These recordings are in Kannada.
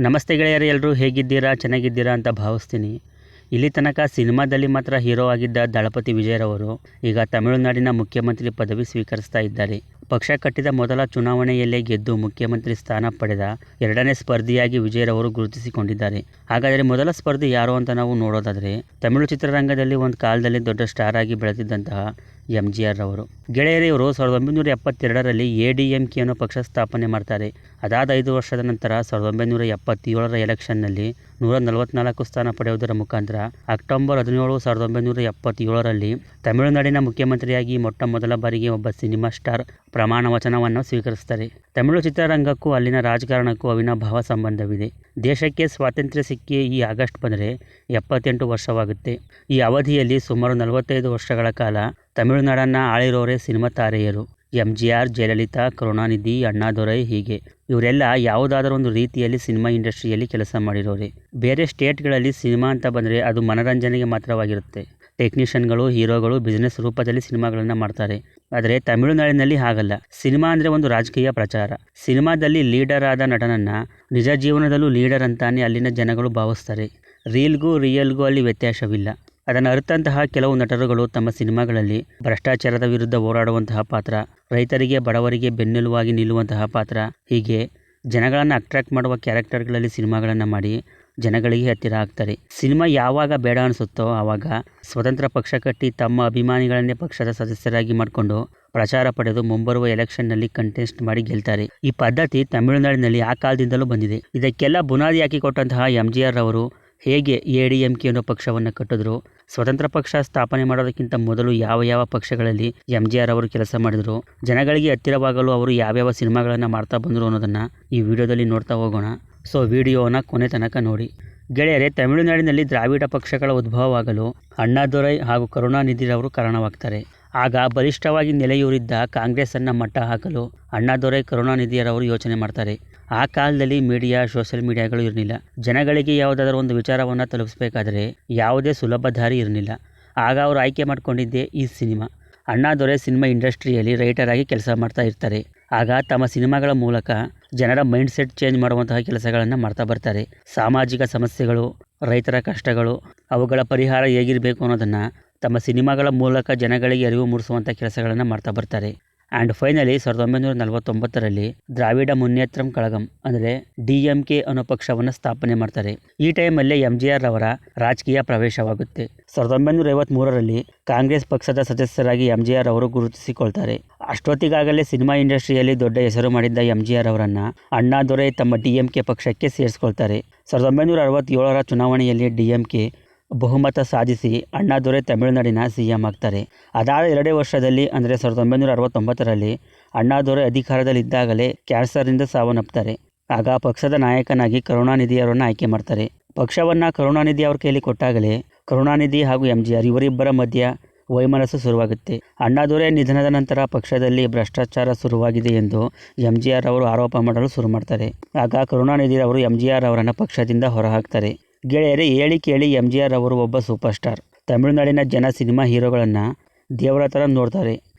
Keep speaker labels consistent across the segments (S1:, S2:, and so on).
S1: ನಮಸ್ತೆ ಗೆಳೆಯರು, ಎಲ್ಲರೂ ಹೇಗಿದ್ದೀರಾ? ಚೆನ್ನಾಗಿದ್ದೀರಾ ಅಂತ ಭಾವಿಸ್ತೀನಿ. ಇಲ್ಲಿ ತನಕ ಸಿನಿಮಾದಲ್ಲಿ ಮಾತ್ರ ಹೀರೋ ಆಗಿದ್ದ ದಳಪತಿ ವಿಜಯರವರು ಈಗ ತಮಿಳುನಾಡಿನ ಮುಖ್ಯಮಂತ್ರಿ ಪದವಿ ಸ್ವೀಕರಿಸ್ತಾ ಇದ್ದಾರೆ. ಪಕ್ಷ ಕಟ್ಟಿದ ಮೊದಲ ಚುನಾವಣೆಯಲ್ಲೇ ಗೆದ್ದು ಮುಖ್ಯಮಂತ್ರಿ ಸ್ಥಾನ ಪಡೆದ ಎರಡನೇ ಸ್ಪರ್ಧಿಯಾಗಿ ವಿಜಯರವರು ಗುರುತಿಸಿಕೊಂಡಿದ್ದಾರೆ. ಹಾಗಾದರೆ ಮೊದಲ ಸ್ಪರ್ಧಿ ಯಾರು ಅಂತ ನಾವು ನೋಡೋದಾದರೆ, ತಮಿಳು ಚಿತ್ರರಂಗದಲ್ಲಿ ಒಂದು ಕಾಲದಲ್ಲಿ ದೊಡ್ಡ ಸ್ಟಾರ್ ಆಗಿ ಬೆಳೆದಿದ್ದಂತಹ MGR ರವರು. ಗೆಳೆಯರು, ಇವರು 1972ರಲ್ಲಿ ADMK ಅನ್ನೋ ಪಕ್ಷ ಸ್ಥಾಪನೆ ಮಾಡ್ತಾರೆ. ಅದಾದ 5 ವರ್ಷದ ನಂತರ 1977ರ ಎಲೆಕ್ಷನ್ನಲ್ಲಿ 144 ಸ್ಥಾನ ಪಡೆಯುವುದರ ಮುಖಾಂತರ ಅಕ್ಟೋಬರ್ 17, 1977ರಲ್ಲಿ ತಮಿಳುನಾಡಿನ ಮುಖ್ಯಮಂತ್ರಿಯಾಗಿ ಮೊಟ್ಟ ಮೊದಲ ಬಾರಿಗೆ ಒಬ್ಬ ಸಿನಿಮಾ ಸ್ಟಾರ್ ಪ್ರಮಾಣ ವಚನವನ್ನು ಸ್ವೀಕರಿಸ್ತಾರೆ. ತಮಿಳು ಚಿತ್ರರಂಗಕ್ಕೂ ಅಲ್ಲಿನ ರಾಜಕಾರಣಕ್ಕೂ ಅವಿನಾಭಾವ ಸಂಬಂಧವಿದೆ. ದೇಶಕ್ಕೆ ಸ್ವಾತಂತ್ರ್ಯ ಸಿಕ್ಕಿ ಈ ಆಗಸ್ಟ್ ಬಂದರೆ 78 ವರ್ಷವಾಗುತ್ತೆ. ಈ ಅವಧಿಯಲ್ಲಿ ಸುಮಾರು 45 ವರ್ಷಗಳ ಕಾಲ ತಮಿಳುನಾಡನ್ನು ಆಳಿರೋರೇ ಸಿನಿಮಾ ತಾರೆಯರು. MGR, ಜಯಲಲಿತಾ, ಕರುಣಾನಿಧಿ, ಅಣ್ಣಾದೊರೈ, ಹೀಗೆ ಇವರೆಲ್ಲ ಯಾವುದಾದ್ರೂ ಒಂದು ರೀತಿಯಲ್ಲಿ ಸಿನಿಮಾ ಇಂಡಸ್ಟ್ರಿಯಲ್ಲಿ ಕೆಲಸ ಮಾಡಿರೋರೆ. ಬೇರೆ ಸ್ಟೇಟ್ಗಳಲ್ಲಿ ಸಿನಿಮಾ ಅಂತ ಬಂದರೆ ಅದು ಮನರಂಜನೆಗೆ ಮಾತ್ರವಾಗಿರುತ್ತೆ. ಟೆಕ್ನಿಷಿಯನ್ಗಳು, ಹೀರೋಗಳು ಬಿಸ್ನೆಸ್ ರೂಪದಲ್ಲಿ ಸಿನಿಮಾಗಳನ್ನು ಮಾಡ್ತಾರೆ. ಆದರೆ ತಮಿಳುನಾಡಿನಲ್ಲಿ ಹಾಗಲ್ಲ. ಸಿನಿಮಾ ಅಂದರೆ ಒಂದು ರಾಜಕೀಯ ಪ್ರಚಾರ. ಸಿನಿಮಾದಲ್ಲಿ ಲೀಡರ್ ಆದ ನಟನನ್ನು ನಿಜ ಜೀವನದಲ್ಲೂ ಲೀಡರ್ ಅಂತಾನೆ ಅಲ್ಲಿನ ಜನಗಳು ಭಾವಿಸ್ತಾರೆ. ರೀಲ್ಗೂ ರಿಯಲ್ಗೂ ಅಲ್ಲಿ ವ್ಯತ್ಯಾಸವಿಲ್ಲ. ಅದನ್ನು ಅರಿತಂತಹ ಕೆಲವು ನಟರುಗಳು ತಮ್ಮ ಸಿನಿಮಾಗಳಲ್ಲಿ ಭ್ರಷ್ಟಾಚಾರದ ವಿರುದ್ಧ ಹೋರಾಡುವಂತಹ ಪಾತ್ರ, ರೈತರಿಗೆ ಬಡವರಿಗೆ ಬೆನ್ನೆಲುವಾಗಿ ನಿಲ್ಲುವಂತಹ ಪಾತ್ರ, ಹೀಗೆ ಜನಗಳನ್ನು ಅಟ್ರಾಕ್ಟ್ ಮಾಡುವ ಕ್ಯಾರೆಕ್ಟರ್ಗಳಲ್ಲಿ ಸಿನಿಮಾಗಳನ್ನು ಮಾಡಿ ಜನಗಳಿಗೆ ಹತ್ತಿರ ಆಗ್ತಾರೆ. ಸಿನಿಮಾ ಯಾವಾಗ ಬೇಡ ಅನಿಸುತ್ತೋ ಆವಾಗ ಸ್ವತಂತ್ರ ಪಕ್ಷ ಕಟ್ಟಿ ತಮ್ಮ ಅಭಿಮಾನಿಗಳನ್ನೇ ಪಕ್ಷದ ಸದಸ್ಯರಾಗಿ ಮಾಡಿಕೊಂಡು ಪ್ರಚಾರ ಪಡೆದು ಮುಂಬರುವ ಎಲೆಕ್ಷನ್ನಲ್ಲಿ ಕಂಟೆಸ್ಟ್ ಮಾಡಿ ಗೆಲ್ತಾರೆ. ಈ ಪದ್ಧತಿ ತಮಿಳುನಾಡಿನಲ್ಲಿ ಆ ಕಾಲದಿಂದಲೂ ಬಂದಿದೆ. ಇದಕ್ಕೆಲ್ಲ ಬುನಾದಿ ಹಾಕಿಕೊಟ್ಟಂತಹ MGR ರವರು ಹೇಗೆ ADMK ಅನ್ನೋ ಪಕ್ಷವನ್ನು ಕಟ್ಟಿದ್ರು, ಸ್ವತಂತ್ರ ಪಕ್ಷ ಸ್ಥಾಪನೆ ಮಾಡೋದಕ್ಕಿಂತ ಮೊದಲು ಯಾವ ಪಕ್ಷಗಳಲ್ಲಿ MGR ಅವರು ಕೆಲಸ ಮಾಡಿದ್ರು, ಜನಗಳಿಗೆ ಹತ್ತಿರವಾಗಲು ಅವರು ಯಾವ್ಯಾವ ಸಿನಿಮಾಗಳನ್ನು ಮಾಡ್ತಾ ಬಂದರು ಅನ್ನೋದನ್ನು ಈ ವಿಡಿಯೋದಲ್ಲಿ ನೋಡ್ತಾ ಹೋಗೋಣ. ಸೊ ವಿಡಿಯೋನ ಕೊನೆ ತನಕ ನೋಡಿ. ಗೆಳೆಯರೇ, ತಮಿಳುನಾಡಿನಲ್ಲಿ ದ್ರಾವಿಡ ಪಕ್ಷಗಳ ಉದ್ಭವವಾಗಲು ಅಣ್ಣಾದೊರೈ ಹಾಗೂ ಕರುಣಾನಿಧಿರವರು ಕಾರಣವಾಗ್ತಾರೆ. ಆಗ ಬಲಿಷ್ಠವಾಗಿ ನೆಲೆಯೂರಿದ್ದ ಕಾಂಗ್ರೆಸ್ಸನ್ನು ಮಟ್ಟ ಹಾಕಲು ಅಣ್ಣಾದೊರೈ, ಕರುಣಾನಿಧಿಯರವರು ಯೋಚನೆ ಮಾಡ್ತಾರೆ. ಆ ಕಾಲದಲ್ಲಿ ಮೀಡಿಯಾ, ಸೋಷಿಯಲ್ ಮೀಡಿಯಾಗಳು ಇರಲಿಲ್ಲ. ಜನಗಳಿಗೆ ಯಾವುದಾದ್ರೂ ಒಂದು ವಿಚಾರವನ್ನು ತಲುಪಿಸಬೇಕಾದ್ರೆ ಯಾವುದೇ ಸುಲಭ ದಾರಿ ಇರಲಿಲ್ಲ. ಆಗ ಅವರು ಆಯ್ಕೆ ಮಾಡಿಕೊಂಡಿದ್ದೇ ಈ ಸಿನಿಮಾ. ಅಣ್ಣಾದೊರೈ ಸಿನಿಮಾ ಇಂಡಸ್ಟ್ರಿಯಲ್ಲಿ ರೈಟರ್ ಆಗಿ ಕೆಲಸ ಮಾಡ್ತಾ ಇರ್ತಾರೆ. ಆಗ ತಮ್ಮ ಸಿನಿಮಾಗಳ ಮೂಲಕ ಜನರ ಮೈಂಡ್ ಸೆಟ್ ಚೇಂಜ್ ಮಾಡುವಂತಹ ಕೆಲಸಗಳನ್ನು ಮಾಡ್ತಾ ಬರ್ತಾರೆ. ಸಾಮಾಜಿಕ ಸಮಸ್ಯೆಗಳು, ರೈತರ ಕಷ್ಟಗಳು, ಅವುಗಳ ಪರಿಹಾರ ಹೇಗಿರಬೇಕು ಅನ್ನೋದನ್ನು ತಮ್ಮ ಸಿನಿಮಾಗಳ ಮೂಲಕ ಜನಗಳಿಗೆ ಅರಿವು ಮೂಡಿಸುವಂಥ ಕೆಲಸಗಳನ್ನು ಮಾಡ್ತಾ ಬರ್ತಾರೆ. ಆ್ಯಂಡ್ ಫೈನಲಿ 1949ರಲ್ಲಿ ದ್ರಾವಿಡ ಮುನ್ನೇತ್ರಂ ಕಳಗಂ ಅಂದರೆ DMK ಅನ್ನೋ ಪಕ್ಷವನ್ನು ಸ್ಥಾಪನೆ ಮಾಡ್ತಾರೆ. ಈ ಟೈಮಲ್ಲೇ MGR ರವರ ರಾಜಕೀಯ ಪ್ರವೇಶವಾಗುತ್ತೆ. 1953ರಲ್ಲಿ ಕಾಂಗ್ರೆಸ್ ಪಕ್ಷದ ಸದಸ್ಯರಾಗಿ MGR ಅವರು ಗುರುತಿಸಿಕೊಳ್ತಾರೆ. ಅಷ್ಟೊತ್ತಿಗಾಗಲೇ ಸಿನಿಮಾ ಇಂಡಸ್ಟ್ರಿಯಲ್ಲಿ ದೊಡ್ಡ ಹೆಸರು ಮಾಡಿದ್ದ MGR ಅವರನ್ನು ಅಣ್ಣಾದೊರೈ ತಮ್ಮ DMK ಪಕ್ಷಕ್ಕೆ ಸೇರಿಸ್ಕೊಳ್ತಾರೆ. 1967ರ ಚುನಾವಣೆಯಲ್ಲಿ DMK ಬಹುಮತ ಸಾಧಿಸಿ ಅಣ್ಣಾದೊರೈ ತಮಿಳುನಾಡಿನ CM ಆಗ್ತಾರೆ. ಅದಾದ 2 ವರ್ಷದಲ್ಲಿ ಅಂದರೆ 1969ರಲ್ಲಿ ಅಣ್ಣಾದೊರೈ ಅಧಿಕಾರದಲ್ಲಿದ್ದಾಗಲೇ ಕ್ಯಾನ್ಸರ್ನಿಂದ ಸಾವನ್ನಪ್ತಾರೆ. ಆಗ ಪಕ್ಷದ ನಾಯಕನಾಗಿ ಕರುಣಾನಿಧಿಯವರನ್ನು ಆಯ್ಕೆ ಮಾಡ್ತಾರೆ. ಪಕ್ಷವನ್ನು ಕರುಣಾನಿಧಿ ಅವ್ರ ಕೈಲಿ ಕೊಟ್ಟಾಗಲೇ ಕರುಣಾನಿಧಿ ಹಾಗೂ MGR ಇವರಿಬ್ಬರ ಮಧ್ಯ ವೈಮನಸ್ಸು ಶುರುವಾಗುತ್ತೆ. ಅಣ್ಣಾದೊರೈ ನಿಧನದ ನಂತರ ಪಕ್ಷದಲ್ಲಿ ಭ್ರಷ್ಟಾಚಾರ ಶುರುವಾಗಿದೆ ಎಂದು MGR ಅವರು ಆರೋಪ ಮಾಡಲು ಶುರು ಮಾಡ್ತಾರೆ. ಆಗ ಕರುಣಾನಿಧಿ ಅವರು MGR ಅವರನ್ನು ಪಕ್ಷದಿಂದ ಹೊರಹಾಕ್ತಾರೆ. ಗೆಳೆಯರೇ, ಹೇಳಿ ಕೇಳಿ MGR ಅವರು ಒಬ್ಬ ಸೂಪರ್ ಸ್ಟಾರ್. ತಮಿಳುನಾಡಿನ ಜನ ಸಿನಿಮಾ ಹೀರೋಗಳನ್ನು ದೇವರ ಥರ ನೋಡ್ತಾರೆ.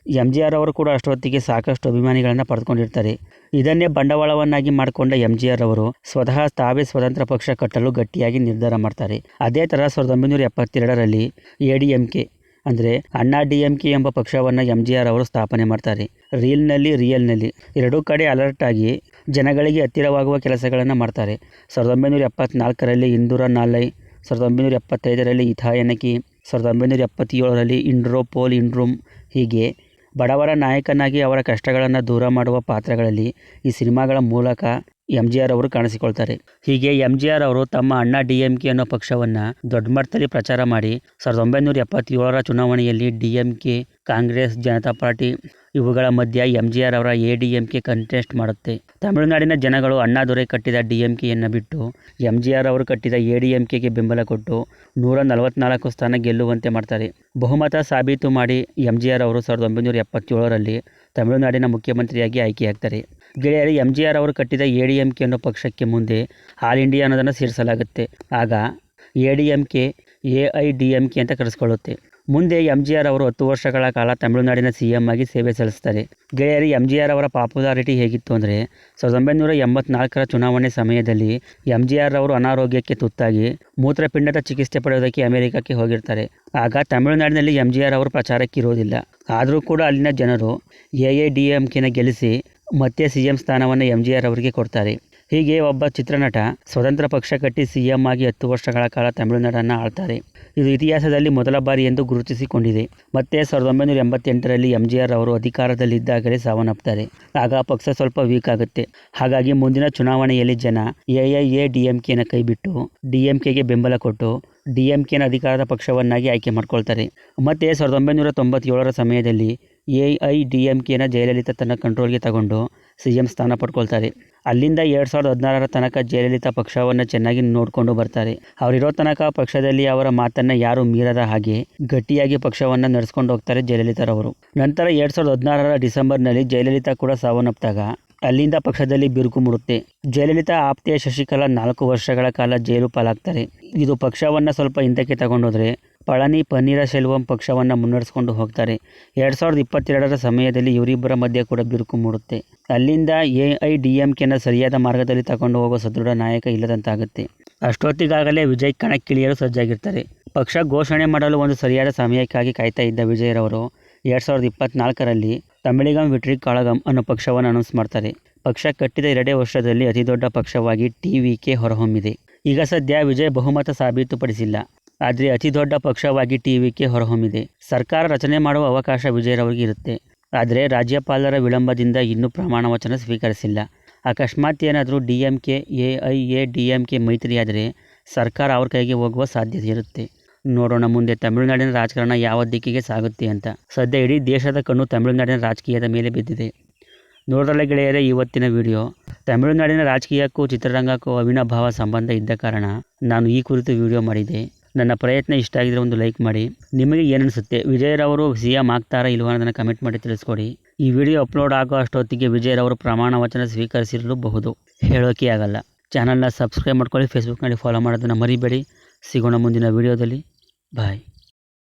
S1: MGR ಅವರು ಕೂಡ ಅಷ್ಟೊತ್ತಿಗೆ ಸಾಕಷ್ಟು ಅಭಿಮಾನಿಗಳನ್ನು ಪಡೆದುಕೊಂಡಿರ್ತಾರೆ. ಇದನ್ನೇ ಬಂಡವಾಳವನ್ನಾಗಿ ಮಾಡಿಕೊಂಡ MGR ಅವರು ಸ್ವತಃ ತಾವೇ ಸ್ವತಂತ್ರ ಪಕ್ಷ ಕಟ್ಟಲು ಗಟ್ಟಿಯಾಗಿ ನಿರ್ಧಾರ ಮಾಡ್ತಾರೆ. ಅದೇ ಥರ 1972ರಲ್ಲಿ ADMK ಅಂದರೆ ಅಣ್ಣಾ DMK ಎಂಬ ಪಕ್ಷವನ್ನು MGR ಅವರು ಸ್ಥಾಪನೆ ಮಾಡ್ತಾರೆ. ರೀಲ್ನಲ್ಲಿ ರಿಯಲ್ನಲ್ಲಿ ಎರಡೂ ಕಡೆ ಅಲರ್ಟ್ ಆಗಿ ಜನಗಳಿಗೆ ಹತ್ತಿರವಾಗುವ ಕೆಲಸಗಳನ್ನು ಮಾಡ್ತಾರೆ. 1974ರಲ್ಲಿ ಇಂದೂರ ನಾಲೈ, 1975ರಲ್ಲಿ ಇಥಾಯನಕಿ, 1977ರಲ್ಲಿ ಇಂಡ್ರೋ ಪೋಲ್ ಇಂಡ್ರೂಮ್, ಹೀಗೆ ಬಡವರ ನಾಯಕನಾಗಿ ಅವರ ಕಷ್ಟಗಳನ್ನು ದೂರ ಮಾಡುವ ಪಾತ್ರಗಳಲ್ಲಿ ಈ ಸಿನಿಮಾಗಳ ಮೂಲಕ MGR ಅವರು ಕಾಣಿಸಿಕೊಳ್ತಾರೆ. ಹೀಗೆ MGR ಅವರು ತಮ್ಮ ಅಣ್ಣಾ DMK ಅನ್ನೋ ಪಕ್ಷವನ್ನು ದೊಡ್ಡ ಮಟ್ಟದಲ್ಲಿ ಪ್ರಚಾರ ಮಾಡಿ 1977ರ ಚುನಾವಣೆಯಲ್ಲಿ DMK, ಕಾಂಗ್ರೆಸ್, ಜನತಾ ಪಾರ್ಟಿ ಇವುಗಳ ಮಧ್ಯ MGR ಅವರ ADMK ಕಂಟೆಸ್ಟ್ ಮಾಡುತ್ತೆ. ತಮಿಳುನಾಡಿನ ಜನಗಳು ಅಣ್ಣಾದೊರೈ ಕಟ್ಟಿದ DMKಯನ್ನು ಬಿಟ್ಟು MGR ಅವರು ಕಟ್ಟಿದ ADMKಗೆ ಬೆಂಬಲ ಕೊಟ್ಟು 144 ಸ್ಥಾನ ಗೆಲ್ಲುವಂತೆ ಮಾಡ್ತಾರೆ. ಬಹುಮತ ಸಾಬೀತು ಮಾಡಿ MGR ಅವರು 1977ರಲ್ಲಿ ತಮಿಳುನಾಡಿನ ಮುಖ್ಯಮಂತ್ರಿಯಾಗಿ ಆಯ್ಕೆಯಾಗ್ತಾರೆ. ಗೆಳೆಯರು, MGR ಅವರು ಕಟ್ಟಿದ ADMK ಅನ್ನೋ ಪಕ್ಷಕ್ಕೆ ಮುಂದೆ ಆಲ್ ಇಂಡಿಯಾ ಅನ್ನೋದನ್ನು ಸೇರಿಸಲಾಗುತ್ತೆ. ಆಗ ADMK AIDMK ಅಂತ ಕರೆಸ್ಕೊಳ್ಳುತ್ತೆ. ಮುಂದೆ MGR ಅವರು 10 ವರ್ಷಗಳ ಕಾಲ ತಮಿಳುನಾಡಿನ CM ಆಗಿ ಸೇವೆ ಸಲ್ಲಿಸ್ತಾರೆ. ಗೆಳೆಯರಿ, MGR ಅವರ ಪಾಪ್ಯುಲಾರಿಟಿ ಹೇಗಿತ್ತು ಅಂದರೆ 1984ರ ಚುನಾವಣೆ ಸಮಯದಲ್ಲಿ MGR ಅವರು ಅನಾರೋಗ್ಯಕ್ಕೆ ತುತ್ತಾಗಿ ಮೂತ್ರಪಿಂಡದ ಚಿಕಿತ್ಸೆ ಪಡೆಯೋದಕ್ಕೆ ಅಮೆರಿಕಕ್ಕೆ ಹೋಗಿರ್ತಾರೆ. ಆಗ ತಮಿಳುನಾಡಿನಲ್ಲಿ MGR ಅವರು ಪ್ರಚಾರಕ್ಕೆ ಇರೋದಿಲ್ಲ. ಆದರೂ ಕೂಡ ಅಲ್ಲಿನ ಜನರು AIADMKನ ಗೆಲ್ಲಿಸಿ ಮತ್ತೆ CM ಸ್ಥಾನವನ್ನು MGR ಅವರಿಗೆ ಕೊಡ್ತಾರೆ. ಹೀಗೆ ಒಬ್ಬ ಚಿತ್ರನಟ ಸ್ವತಂತ್ರ ಪಕ್ಷ ಕಟ್ಟಿ CM ಆಗಿ 10 ವರ್ಷಗಳ ಕಾಲ ತಮಿಳುನಾಡನ್ನು ಆಳ್ತಾರೆ. ಇದು ಇತಿಹಾಸದಲ್ಲಿ ಮೊದಲ ಬಾರಿ ಎಂದು ಗುರುತಿಸಿಕೊಂಡಿದೆ. ಮತ್ತೆ 1988ರಲ್ಲಿ MGR ಅವರು ಅಧಿಕಾರದಲ್ಲಿದ್ದಾಗಲೇ ಸಾವನ್ನಪ್ತಾರೆ. ಆಗ ಪಕ್ಷ ಸ್ವಲ್ಪ ವೀಕ್ ಆಗುತ್ತೆ. ಹಾಗಾಗಿ ಮುಂದಿನ ಚುನಾವಣೆಯಲ್ಲಿ ಜನ AIADMKನ ಕೈ ಬಿಟ್ಟು DMKಗೆ ಬೆಂಬಲ ಕೊಟ್ಟು DMKನ ಅಧಿಕಾರದ ಪಕ್ಷವನ್ನಾಗಿ ಆಯ್ಕೆ ಮಾಡ್ಕೊಳ್ತಾರೆ. ಮತ್ತೆ 1997ರ ಸಮಯದಲ್ಲಿ AIADMKನ ಜಯಲಲಿತಾ ತನ್ನ ಕಂಟ್ರೋಲ್ಗೆ ತಗೊಂಡು CM ಸ್ಥಾನ ಪಡ್ಕೊಳ್ತಾರೆ. ಅಲ್ಲಿಂದ 2016ರ ತನಕ ಜಯಲಲಿತಾ ಪಕ್ಷವನ್ನು ಚೆನ್ನಾಗಿ ನೋಡಿಕೊಂಡು ಬರ್ತಾರೆ. ಅವರಿರೋ ತನಕ ಪಕ್ಷದಲ್ಲಿ ಅವರ ಮಾತನ್ನು ಯಾರು ಮೀರದ ಹಾಗೆ ಗಟ್ಟಿಯಾಗಿ ಪಕ್ಷವನ್ನು ನಡೆಸ್ಕೊಂಡು ಹೋಗ್ತಾರೆ ಜಯಲಲಿತಾರವರು. ನಂತರ 2016ರ ಡಿಸೆಂಬರ್ನಲ್ಲಿ ಜಯಲಲಿತಾ ಕೂಡ ಸಾವನ್ನಪ್ಪಾಗ ಅಲ್ಲಿಂದ ಪಕ್ಷದಲ್ಲಿ ಬಿರುಕು ಮೂಡುತ್ತೆ. ಜಯಲಲಿತಾ ಆಪ್ತೆ ಶಶಿಕಲಾ 4 ವರ್ಷಗಳ ಕಾಲ ಜೈಲು ಪಾಲಾಗ್ತಾರೆ. ಇದು ಪಕ್ಷವನ್ನು ಸ್ವಲ್ಪ ಹಿಂದಕ್ಕೆ ತಗೊಂಡೋದ್ರೆ ಪಳನಿ ಪನ್ನೀರಸೆಲ್ವಂ ಪಕ್ಷವನ್ನು ಮುನ್ನಡೆಸ್ಕೊಂಡು ಹೋಗ್ತಾರೆ. 2022ರ ಸಮಯದಲ್ಲಿ ಇವರಿಬ್ಬರ ಮಧ್ಯೆ ಕೂಡ ಬಿರುಕು ಮೂಡುತ್ತೆ. ಅಲ್ಲಿಂದ AIADMKನ ಸರಿಯಾದ ಮಾರ್ಗದಲ್ಲಿ ತಗೊಂಡು ಹೋಗೋ ಸದೃಢ ನಾಯಕ ಇಲ್ಲದಂತಾಗುತ್ತೆ. ಅಷ್ಟೊತ್ತಿಗಾಗಲೇ ವಿಜಯ್ ಕಣಕ್ಕಿಳಿಯಲು ಸಜ್ಜಾಗಿರ್ತಾರೆ. ಪಕ್ಷ ಘೋಷಣೆ ಮಾಡಲು ಒಂದು ಸರಿಯಾದ ಸಮಯಕ್ಕಾಗಿ ಕಾಯ್ತಾ ಇದ್ದ ವಿಜಯರವರು 2024ರಲ್ಲಿ ತಮಿಳಿಗಂ ವೆಟ್ರಿ ಕಳಗಂ ಅನ್ನೋ ಪಕ್ಷವನ್ನು ಅನೌನ್ಸ್ ಮಾಡ್ತಾರೆ. ಪಕ್ಷ ಕಟ್ಟಿದ 2 ವರ್ಷದಲ್ಲಿ ಅತಿದೊಡ್ಡ ಪಕ್ಷವಾಗಿ TVK ಹೊರಹೊಮ್ಮಿದೆ. ಈಗ ಸದ್ಯ ವಿಜಯ್ ಬಹುಮತ ಸಾಬೀತುಪಡಿಸಿಲ್ಲ, ಆದರೆ ಅತಿ ದೊಡ್ಡ ಪಕ್ಷವಾಗಿ TVK ಹೊರಹೊಮ್ಮಿದೆ. ಸರ್ಕಾರ ರಚನೆ ಮಾಡುವ ಅವಕಾಶ ವಿಜಯರವರಿಗೆ ಇರುತ್ತೆ. ಆದರೆ ರಾಜ್ಯಪಾಲರ ವಿಳಂಬದಿಂದ ಇನ್ನೂ ಪ್ರಮಾಣ ವಚನ ಸ್ವೀಕರಿಸಿಲ್ಲ. ಅಕಸ್ಮಾತ್ ಏನಾದರೂ DMK AIADMK ಮೈತ್ರಿಯಾದರೆ ಸರ್ಕಾರ ಅವ್ರ ಕೈಗೆ ಹೋಗುವ ಸಾಧ್ಯತೆ ಇರುತ್ತೆ. ನೋಡೋಣ ಮುಂದೆ ತಮಿಳುನಾಡಿನ ರಾಜಕಾರಣ ಯಾವ ದಿಕ್ಕಿಗೆ ಸಾಗುತ್ತೆ ಅಂತ. ಸದ್ಯ ಇಡೀ ದೇಶದ ಕಣ್ಣು ತಮಿಳುನಾಡಿನ ರಾಜಕೀಯದ ಮೇಲೆ ಬಿದ್ದಿದೆ. ನೋಡೋಲ್ಲ ಗೆಳೆಯರೇ ಇವತ್ತಿನ ವಿಡಿಯೋ. ತಮಿಳುನಾಡಿನ ರಾಜಕೀಯಕ್ಕೂ ಚಿತ್ರರಂಗಕ್ಕೂ ಅವಿನಾಭಾವ ಸಂಬಂಧ ಇದ್ದ ಕಾರಣ ನಾನು ಈ ಕುರಿತು ವಿಡಿಯೋ ಮಾಡಿದೆ. ನನ್ನ ಪ್ರಯತ್ನ ಇಷ್ಟ ಆಗಿದ್ರೆ ಒಂದು ಲೈಕ್ ಮಾಡಿ. ನಿಮಗೆ ಏನನ್ನಿಸುತ್ತೆ, ವಿಜಯರವರು CM ಆಗ್ತಾರಾ ಇಲ್ವಾ ಅನ್ನೋದನ್ನು ಕಮೆಂಟ್ ಮಾಡಿ ತಿಳಿಸ್ಕೊಡಿ. ಈ ವಿಡಿಯೋ ಅಪ್ಲೋಡ್ ಆಗೋ ಅಷ್ಟೊತ್ತಿಗೆ ವಿಜಯರವರು ಪ್ರಮಾಣ ವಚನ ಸ್ವೀಕರಿಸಿರಲೂಬಹುದು, ಹೇಳೋಕೆ ಆಗಲ್ಲ. ಚಾನಲ್ನ ಸಬ್ಸ್ಕ್ರೈಬ್ ಮಾಡ್ಕೊಳ್ಳಿ, ಫೇಸ್ಬುಕ್ನಲ್ಲಿ ಫಾಲೋ ಮಾಡೋದನ್ನು ಮರಿಬೇಡಿ. ಸಿಗೋಣ ಮುಂದಿನ ವಿಡಿಯೋದಲ್ಲಿ. ಬಾಯ್.